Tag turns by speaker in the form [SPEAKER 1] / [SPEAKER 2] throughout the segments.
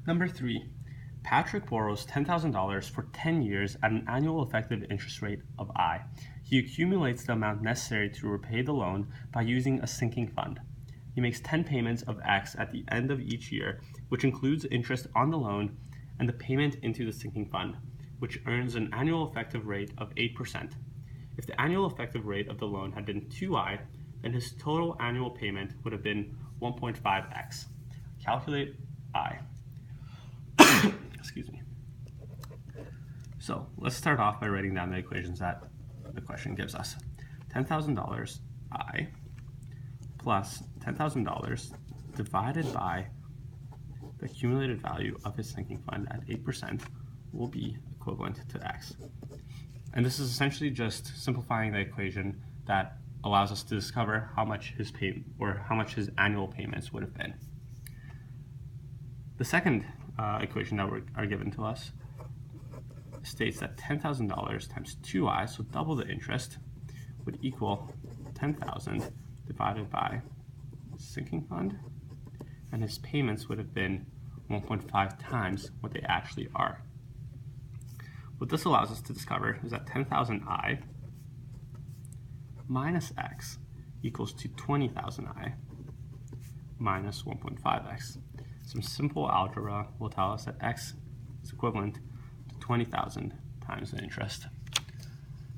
[SPEAKER 1] Number 3, Patrick borrows $10,000 for 10 years at an annual effective interest rate of I. He accumulates the amount necessary to repay the loan by using a sinking fund. He makes 10 payments of X at the end of each year, which includes interest on the loan and the payment into the sinking fund, which earns an annual effective rate of 8%. If the annual effective rate of the loan had been 2I, then his total annual payment would have been 1.5x. Calculate I. Excuse me. So let's start off by writing down the equations that the question gives us. $10,000 I plus $10,000 divided by the accumulated value of his sinking fund at 8% will be equivalent to X. And this is essentially just simplifying the equation that allows us to discover how much his annual payments would have been. The second equation that are given to us states that $10,000 times 2I, so double the interest, would equal 10,000 divided by sinking fund, and his payments would have been 1.5 times what they actually are. What this allows us to discover is that 10,000I minus X equals to 20,000I minus 1.5X. Some simple algebra will tell us that X is equivalent to 20,000 times the interest.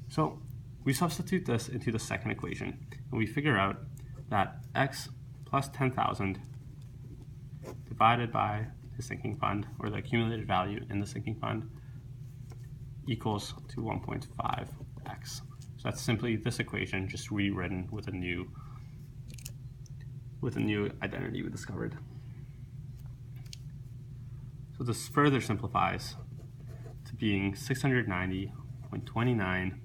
[SPEAKER 1] So we substitute this into the second equation, and we figure out that X plus 10,000 divided by the sinking fund, or the accumulated value in the sinking fund, equals to 1.5x. So that's simply this equation just rewritten with a new identity we discovered. So this further simplifies to being 690.29,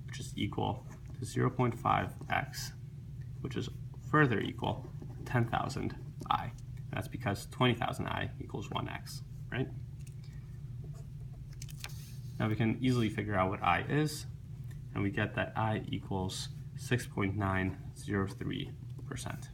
[SPEAKER 1] which is equal to 0.5x, which is further equal to 10,000I. And that's because 20,000I equals 1x, right? Now we can easily figure out what I is, and we get that I equals 6.903%.